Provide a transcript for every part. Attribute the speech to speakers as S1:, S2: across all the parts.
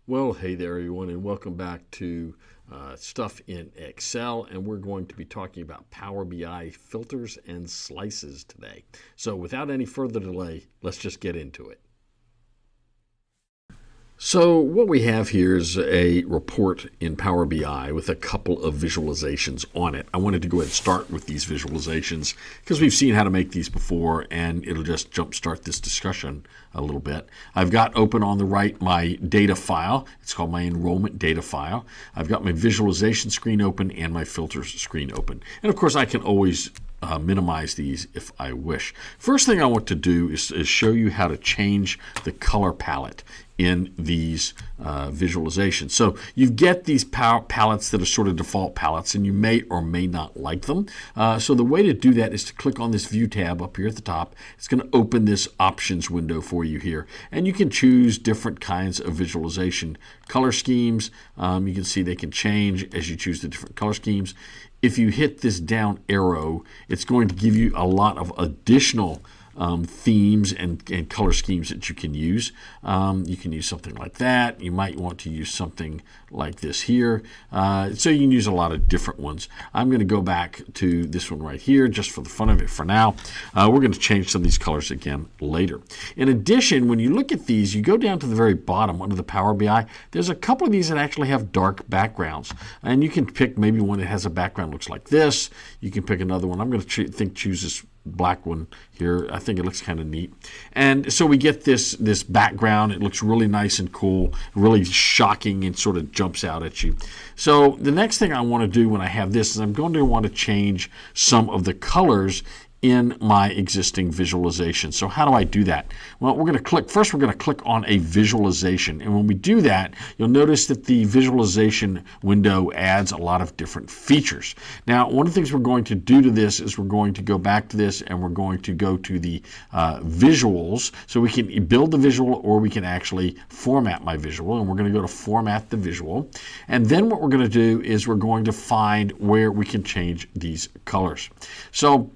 S1: Well, hey there, everyone, and welcome back to Stuff in Excel. And we're going to be talking about Power BI filters and slices today. So without any further delay, let's just get into it. So what we have here is a report in Power BI with a couple of visualizations on it. I wanted to go ahead and start with these visualizations because we've seen how to make these before, and it'll just jumpstart this discussion a little bit. I've got open on the right my data file. It's called my enrollment data file. I've got my visualization screen open and my filters screen open. And of course I can always minimize these if I wish. First thing I want to do is show you how to change the color palette in these visualizations. So you get these palettes that are sort of default palettes, and you may or may not like them. So the way to do that is to click on this View tab up here at the top. It's going to open this options window for you here, and you can choose different kinds of visualization color schemes. You can see they can change as you choose the different color schemes. If you hit this down arrow, it's going to give you a lot of additional themes and color schemes that you can use. You can use something like that. You might want to use something like this here. So you can use a lot of different ones. I'm going to go back to this one right here just for the fun of it for now. We're going to change some of these colors again later. In addition, when you look at these, you go down to the very bottom under the Power BI. There's a couple of these that actually have dark backgrounds. And you can pick maybe one that has a background that looks like this. You can pick another one. I'm going to choose this black one here. I think it looks kind of neat. And so we get this background. It looks really nice and cool, really shocking, and sort of jumps out at you. So the next thing I want to do when I have this is I'm going to want to change some of the colors in my existing visualization. So how do I do that? Well, we're going to click on a visualization. And when we do that, you'll notice that the visualization window adds a lot of different features. Now, one of the things we're going to do to this is we're going to go back to this and we're going to go to the visuals. So we can build the visual, or we can actually format my visual. And we're going to go to format the visual. And then what we're going to do is we're going to find where we can change these colors. So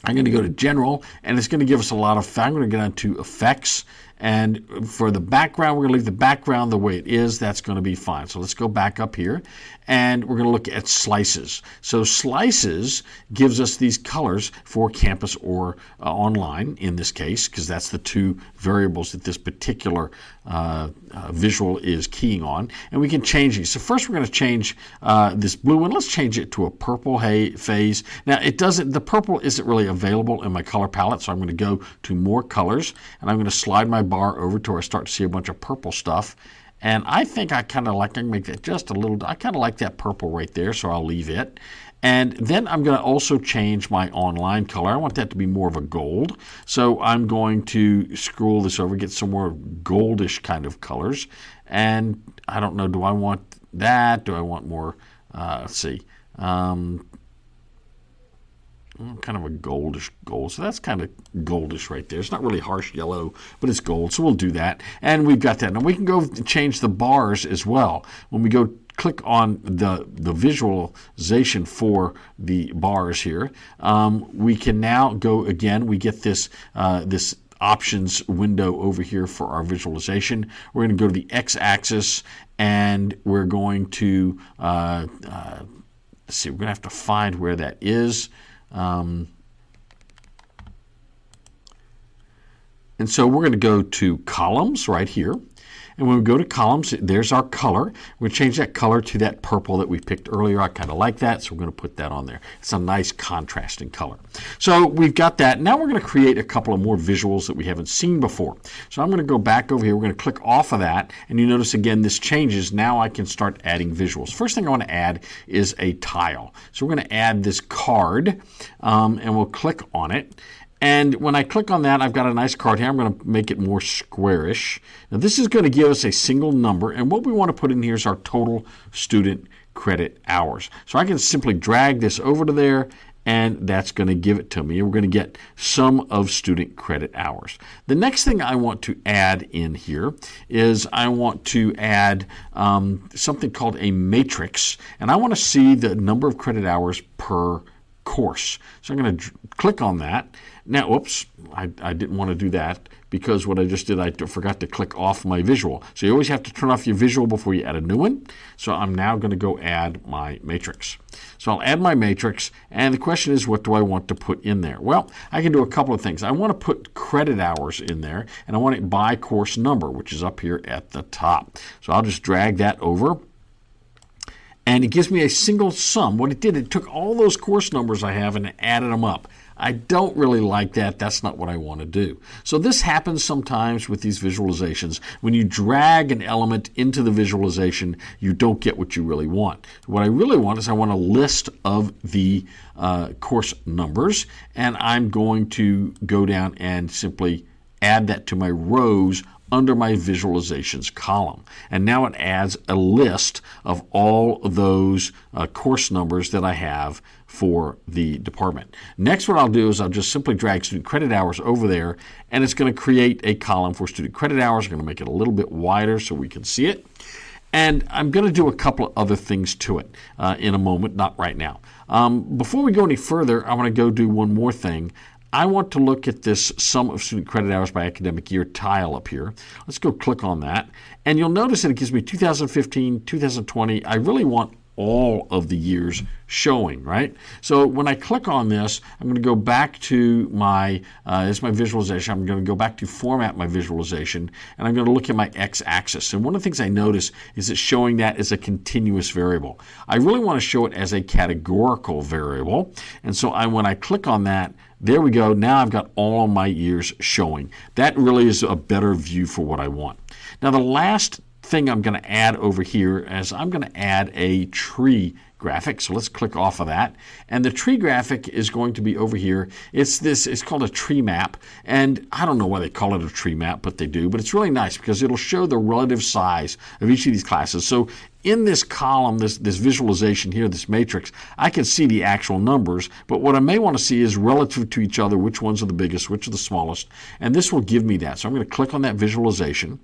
S1: I'm going to go to General, and it's going to give us a lot of, I'm going to get onto Effects, and for the background, we're going to leave the background the way it is. That's going to be fine. So let's go back up here, and we're going to look at slices. So slices gives us these colors for campus or online in this case, because that's the two variables that this particular visual is keying on. And we can change these. So first we're going to change this blue one. Let's change it to a purple phase. Now the purple isn't really available in my color palette, so I'm going to go to more colors, and I'm going to slide my bar over to where I start to see a bunch of purple stuff. And I think I kind of like, I can make that just a little, I kind of like that purple right there, so I'll leave it. And then I'm going to also change my online color. I want that to be more of a gold. So I'm going to scroll this over, get some more goldish kind of colors. And I don't know, do I want that? Do I want more, let's see, kind of a goldish gold. So that's kind of goldish right there. It's not really harsh yellow, but it's gold. So we'll do that. And we've got that. Now we can go change the bars as well. When we go click on the visualization for the bars here, we can now go again. We get this this options window over here for our visualization. We're going to go to the x-axis, and we're going to let's see. We're going to have to find where that is. And so we're going to go to columns right here. And when we go to columns, there's our color. We're going to change that color to that purple that we picked earlier. I kind of like that, so we're going to put that on there. It's a nice contrasting color. So we've got that. Now we're going to create a couple of more visuals that we haven't seen before. So I'm going to go back over here. We're going to click off of that. And you notice, again, this changes. Now I can start adding visuals. First thing I want to add is a tile. So we're going to add this card, and we'll click on it. And when I click on that, I've got a nice card here. I'm going to make it more squarish. Now this is going to give us a single number, and what we want to put in here is our total student credit hours. So I can simply drag this over to there, and that's going to give it to me. We're going to get sum of student credit hours. The next thing I want to add in here is I want to add something called a matrix, and I want to see the number of credit hours per course. So I'm going to click on that. Now, whoops, I didn't want to do that because what I just did, I forgot to click off my visual. So you always have to turn off your visual before you add a new one. So I'm now going to go add my matrix. So I'll add my matrix, and the question is, what do I want to put in there? Well, I can do a couple of things. I want to put credit hours in there, and I want it by course number, which is up here at the top. So I'll just drag that over. And it gives me a single sum. What it did, it took all those course numbers I have and added them up. I don't really like that. That's not what I want to do. So this happens sometimes with these visualizations. When you drag an element into the visualization, you don't get what you really want. What I really want is I want a list of the course numbers, and I'm going to go down and simply add that to my rows under my visualizations column. And now it adds a list of all of those course numbers that I have for the department. Next, what I'll do is I'll just simply drag student credit hours over there, and it's going to create a column for student credit hours. I'm going to make it a little bit wider so we can see it. And I'm going to do a couple of other things to it in a moment, not right now. Before we go any further, I want to go do one more thing. I want to look at this sum of student credit hours by academic year tile up here. Let's go click on that. And you'll notice that it gives me 2015, 2020. I really want all of the years showing, right? So when I click on this, I'm going to go back to my, this is my visualization. I'm going to go back to format my visualization, and I'm going to look at my x-axis. And one of the things I notice is it's showing that as a continuous variable. I really want to show it as a categorical variable. And so when I click on that, there we go. Now I've got all of my years showing. That really is a better view for what I want. Now the last thing I'm going to add over here is I'm going to add a tree graphic. So let's click off of that. And the tree graphic is going to be over here. It's called a tree map. And I don't know why they call it a tree map, but they do. But it's really nice because it'll show the relative size of each of these classes. So in this column, this visualization here, this matrix, I can see the actual numbers, but what I may want to see is relative to each other, which ones are the biggest, which are the smallest, and this will give me that. So I'm going to click on that visualization,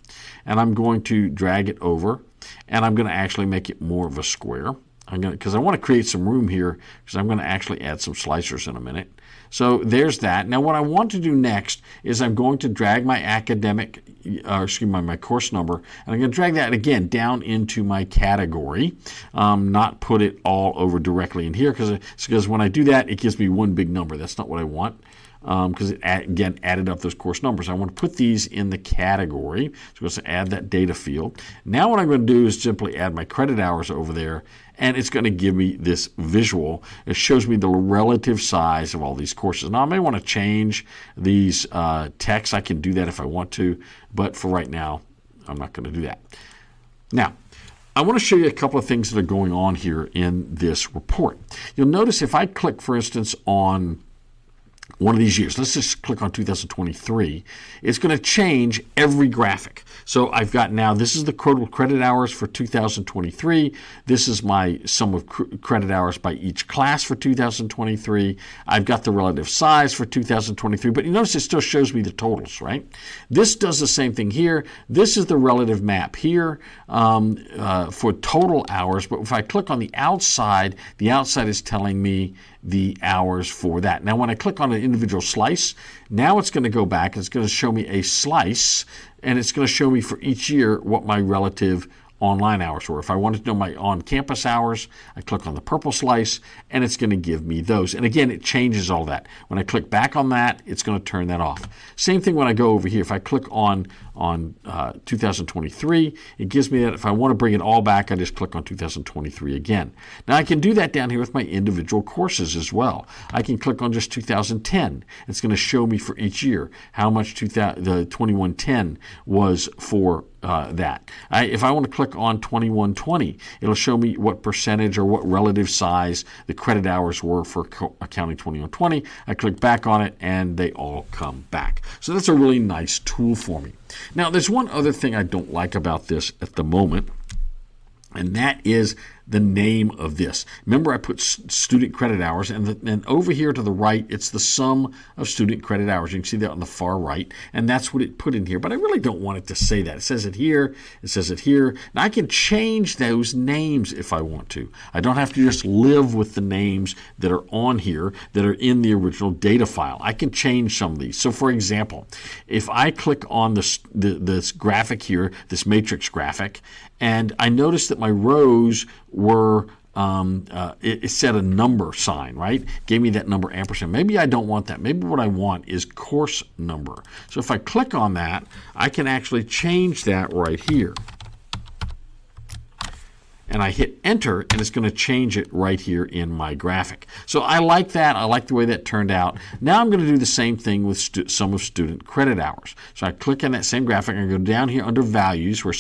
S1: and I'm going to drag it over, and I'm going to actually make it more of a square. Because I want to create some room here, because I'm going to actually add some slicers in a minute. So there's that. Now what I want to do next is I'm going to drag my my course number, and I'm going to drag that again down into my category, not put it all over directly in here, because when I do that, it gives me one big number. That's not what I want. Because it, again, added up those course numbers. I want to put these in the category. So I'm going to add that data field. Now what I'm going to do is simply add my credit hours over there, and it's going to give me this visual. It shows me the relative size of all these courses. Now I may want to change these texts. I can do that if I want to, but for right now, I'm not going to do that. Now, I want to show you a couple of things that are going on here in this report. You'll notice if I click, for instance, on one of these years. Let's just click on 2023. It's going to change every graphic. So I've got now, this is the credit hours for 2023. This is my sum of credit hours by each class for 2023. I've got the relative size for 2023, but you notice it still shows me the totals, right? This does the same thing here. This is the relative map here for total hours, but if I click on the outside is telling me the hours for that. Now when I click on an individual slice, now it's going to go back. It's going to show me a slice, and it's going to show me for each year what my relative online hours were. If I wanted to know my on-campus hours, I click on the purple slice, and it's going to give me those. And again, it changes all that. When I click back on that, it's going to turn that off. Same thing when I go over here. If I click on 2023, it gives me that. If I want to bring it all back, I just click on 2023 again. Now I can do that down here with my individual courses as well. I can click on just 2010. It's going to show me for each year how much the 2110 was for that. If I want to click on 2120, it'll show me what percentage or what relative size the credit hours were for accounting 2120. I click back on it, and they all come back. So that's a really nice tool for me. Now, there's one other thing I don't like about this at the moment, and that is the name of this. Remember, I put student credit hours, and over here to the right, it's the sum of student credit hours. You can see that on the far right, and that's what it put in here. But I really don't want it to say that. It says it here. It says it here. Now, I can change those names if I want to. I don't have to just live with the names that are on here that are in the original data file. I can change some of these. So, for example, if I click on this graphic here, this matrix graphic, and I notice that my rows were, it said a number sign, right? Gave me that number ampersand. Maybe I don't want that. Maybe what I want is course number. So if I click on that, I can actually change that right here. And I hit enter, and it's going to change it right here in my graphic. So I like that. I like the way that turned out. Now I'm going to do the same thing with sum of student credit hours. So I click on that same graphic, and I go down here under values, where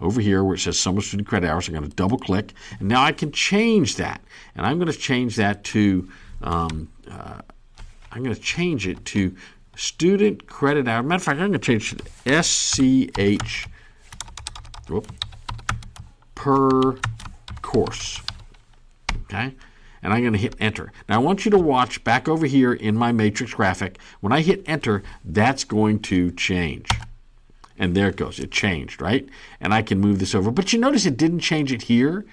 S1: over here where it says sum of student credit hours. I'm going to double click, and now I can change that. And I'm going to change that to student credit hour. Matter of fact, I'm going to change it to SCH. Per course, okay? And I'm going to hit enter. Now I want you to watch back over here in my matrix graphic. When I hit enter, that's going to change. And there it goes. It changed, right? And I can move this over. But you notice it didn't change it here,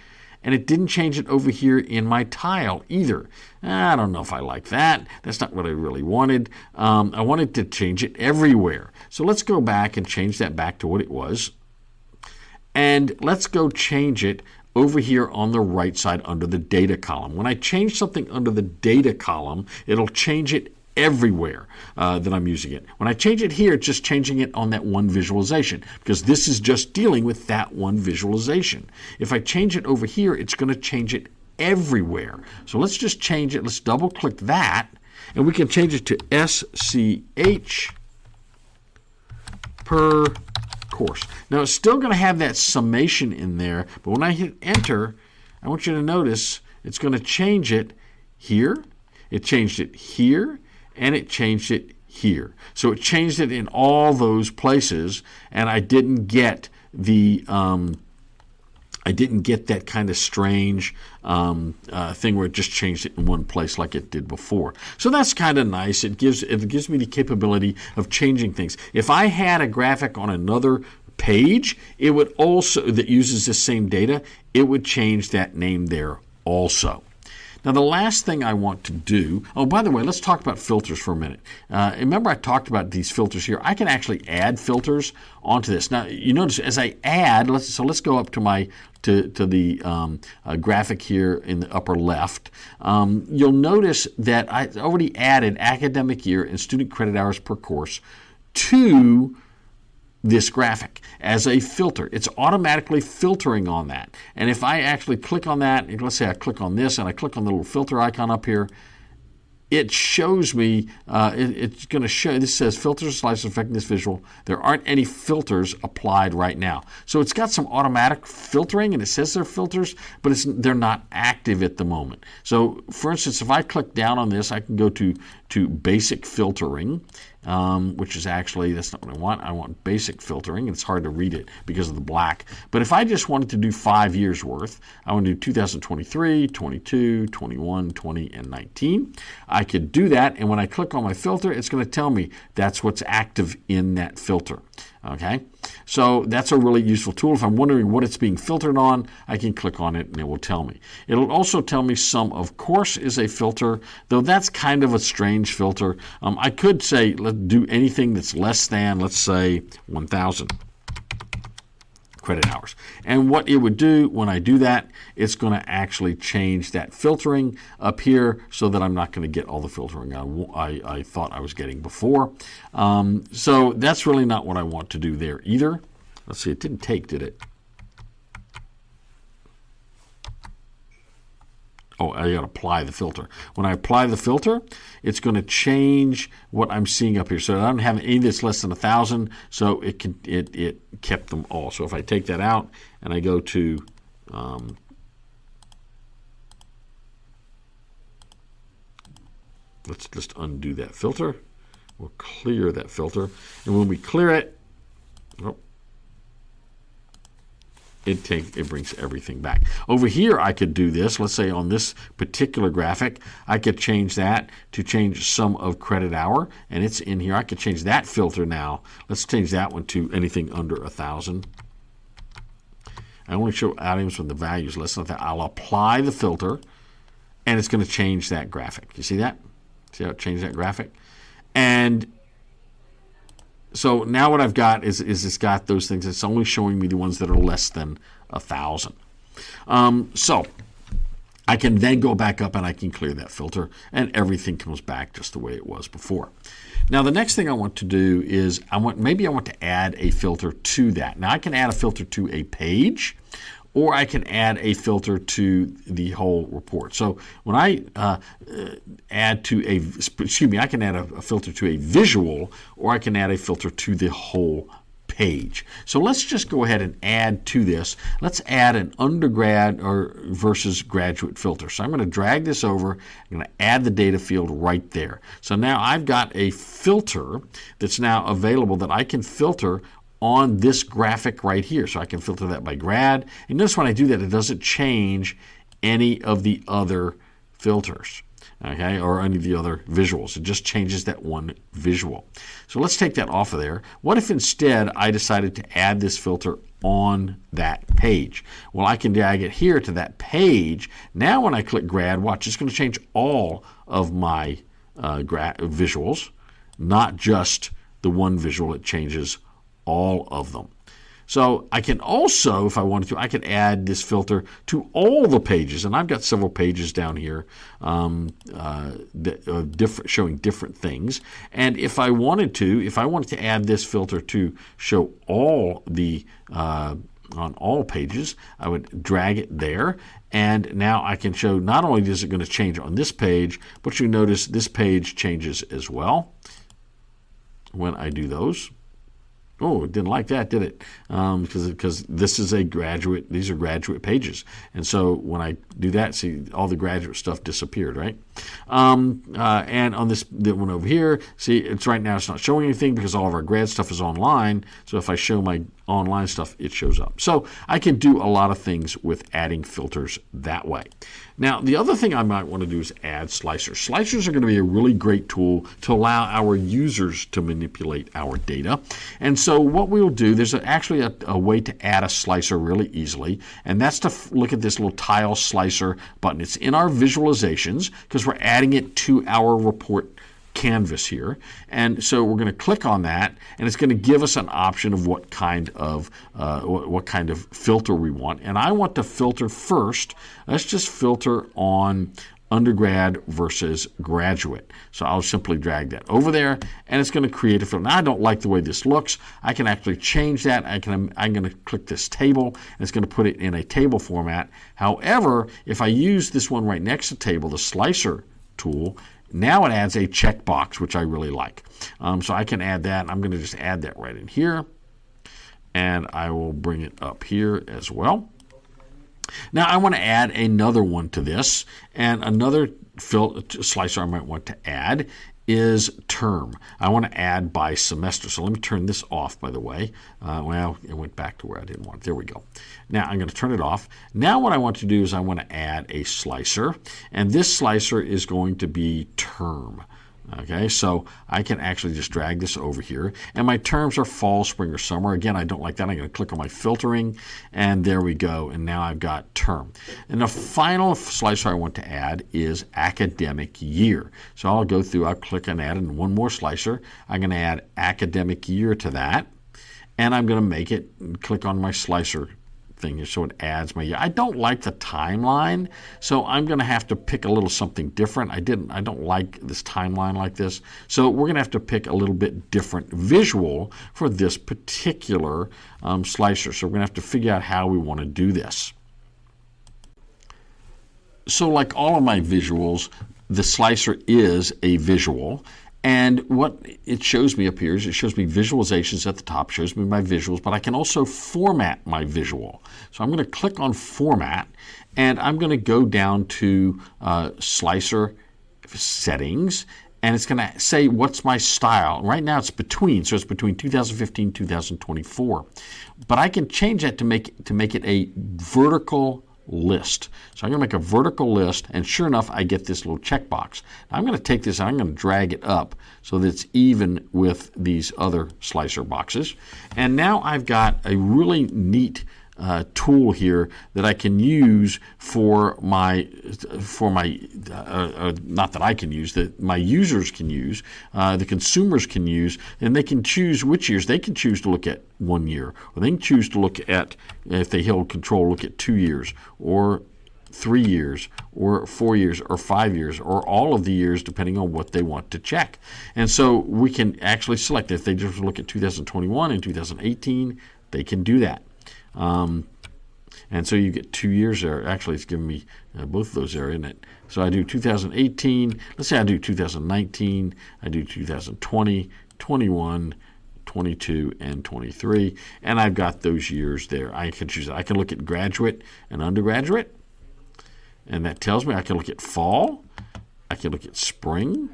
S1: and it didn't change it over here in my tile either. I don't know if I like that. That's not what I really wanted. I wanted to change it everywhere. So let's go back and change that back to what it was. And let's go change it over here on the right side under the data column. When I change something under the data column, it'll change it everywhere that I'm using it. When I change it here, it's just changing it on that one visualization, because this is just dealing with that one visualization. If I change it over here, it's going to change it everywhere. So let's just change it. Let's double click that, and we can change it to SCH per course. Now it's still going to have that summation in there, but when I hit enter, I want you to notice it's going to change it here, it changed it here, and it changed it here. So it changed it in all those places, and I didn't get the that kind of strange thing where it just changed it in one place like it did before. So that's kind of nice. It gives me the capability of changing things. If I had a graphic on another page, it would also, that uses the same data, it would change that name there also. Now, the last thing I want to do, oh, by the way, let's talk about filters for a minute. Remember I talked about these filters here. I can actually add filters onto this. Now, you notice as I add, let's go up to the graphic here in the upper left. You'll notice that I already added academic year and student credit hours per course to this graphic as a filter. It's automatically filtering on that. And if I actually click on that, let's say I click on this and I click on the little filter icon up here, it shows me, it's going to show, this says filters slices affecting this visual. There aren't any filters applied right now. So it's got some automatic filtering, and it says they're filters, but they're not active at the moment. So for instance, if I click down on this, I can go to basic filtering, which is actually, that's not what I want. I want basic filtering, and it's hard to read it because of the black. But if I just wanted to do 5 years worth, I want to do 2023, 22, 21, 20, and 19. I could do that, and when I click on my filter, it's going to tell me that's what's active in that filter. Okay, so that's a really useful tool. If I'm wondering what it's being filtered on, I can click on it and it will tell me. It'll also tell me sum of course is a filter, though that's kind of a strange filter. I could say let's do anything that's less than, let's say, 1,000 credit hours. And what it would do when I do that, it's going to actually change that filtering up here so that I'm not going to get all the filtering I thought I was getting before. So that's really not what I want to do there either. Let's see, it didn't take, did it? Oh, I got to apply the filter. When I apply the filter, it's going to change what I'm seeing up here. So I don't have any that's less than 1,000, so it kept them all. So if I take that out and I go to let's just undo that filter. We'll clear that filter, and when we clear it, it brings everything back. Over here, I could do this. Let's say on this particular graphic, I could change that to change sum of credit hour, and it's in here. I could change that filter now. Let's change that one to anything under 1,000. I only show items when the value is less than that. I'll apply the filter, and it's going to change that graphic. You see that? See how it changed that graphic? And so now what I've got is it's got those things. It's only showing me the ones that are less than 1,000. So I can then go back up and I can clear that filter, and everything comes back just the way it was before. Now the next thing I want to do is maybe I want to add a filter to that. Now I can add a filter to a page, or I can add a filter to the whole report. So when I I can add a filter to a visual, or I can add a filter to the whole page. So let's just go ahead and add to this. Let's add an undergrad versus graduate filter. So I'm going to drag this over. I'm going to add the data field right there. So now I've got a filter that's now available that I can filter on this graphic right here. So I can filter that by grad. And notice when I do that, it doesn't change any of the other filters, okay, or any of the other visuals. It just changes that one visual. So let's take that off of there. What if instead I decided to add this filter on that page? Well, I can drag it here to that page. Now when I click grad, watch, it's going to change all of my visuals, not just the one visual. It changes all of them. So I can also, if I wanted to, I could add this filter to all the pages. And I've got several pages down here showing different things. And if I wanted to add this filter to show all the on all pages, I would drag it there. And now I can show, not only is it going to change on this page, but you notice this page changes as well when I do those. Oh, it didn't like that, did it? Because this is these are graduate pages. And so when I do that, see, all the graduate stuff disappeared, right? And on this one over here, see, it's right now it's not showing anything because all of our grad stuff is online. So if I show my online stuff, it shows up. So I can do a lot of things with adding filters that way. Now, the other thing I might want to do is add slicers. Slicers are going to be a really great tool to allow our users to manipulate our data. And so what we'll do, there's actually a way to add a slicer really easily, and that's to look at this little tile slicer button. It's in our visualizations because we're adding it to our report canvas here. And so we're going to click on that, and it's going to give us an option of what kind of filter we want. And I want to filter first. Let's just filter on undergrad versus graduate. So I'll simply drag that over there, and it's going to create a filter. Now I don't like the way this looks. I can actually change that. I'm going to click this table, and it's going to put it in a table format. However, if I use this one right next to table, the slicer tool, now it adds a checkbox, which I really like. So I can add that. I'm going to just add that right in here, and I will bring it up here as well. Now I want to add another one to this, and another slicer I might want to add is term. I want to add by semester. So let me turn this off, by the way. Well, it went back to where I didn't want it. There we go. Now I'm going to turn it off. Now what I want to do is I want to add a slicer, and this slicer is going to be term. Okay, so I can actually just drag this over here, and my terms are fall, spring, or summer. Again, I don't like that. I'm going to click on my filtering, and there we go, and now I've got term. And the final slicer I want to add is academic year. So I'll go through, I'll click and add in one more slicer. I'm going to add academic year to that, and I'm going to make it, click on my slicer thing here so it adds my year. I don't like the timeline, so I'm going to have to pick a little something different. I don't like this timeline like this, so we're going to have to pick a little bit different visual for this particular slicer. So we're going to have to figure out how we want to do this. So like all of my visuals, the slicer is a visual. And what it shows me up here is it shows me visualizations at the top, shows me my visuals, but I can also format my visual. So I'm going to click on Format, and I'm going to go down to Slicer Settings, and it's going to say what's my style. Right now it's between, so it's between 2015 and 2024. But I can change that to make it a vertical list. So I'm going to make a vertical list, and sure enough, I get this little checkbox. Now I'm going to take this and I'm going to drag it up so that it's even with these other slicer boxes. And now I've got a really neat tool here that I can use for my not that I can use, that my users can use, the consumers can use, and they can choose which years. They can choose to look at 1 year, or they can choose to look at, if they hold control, look at 2 years, or 3 years, or 4 years, or 5 years, or all of the years, depending on what they want to check. And so we can actually select, if they just look at 2021 and 2018, they can do that. And so you get 2 years there. Actually, it's giving me both of those there, isn't it? So I do 2018. Let's say I do 2019. I do 2020, 21, 22, and 23. And I've got those years there. I can choose. I can look at graduate and undergraduate. And that tells me I can look at fall. I can look at spring.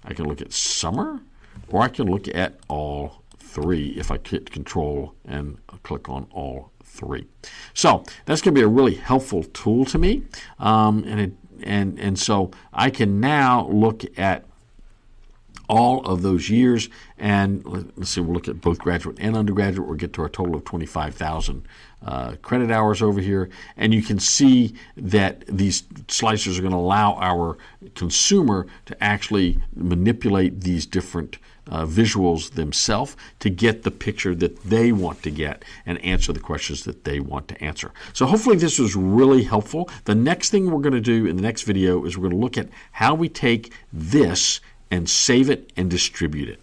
S1: I can look at summer. Or I can look at all three if I hit Control and click on all three. So that's going to be a really helpful tool to me, and so I can now look at all of those years, and let's see, we'll look at both graduate and undergraduate. We'll get to our total of 25,000 credit hours over here, and you can see that these slicers are going to allow our consumer to actually manipulate these different visuals themselves to get the picture that they want to get and answer the questions that they want to answer. So hopefully this was really helpful. The next thing we're going to do in the next video is we're going to look at how we take this and save it and distribute it.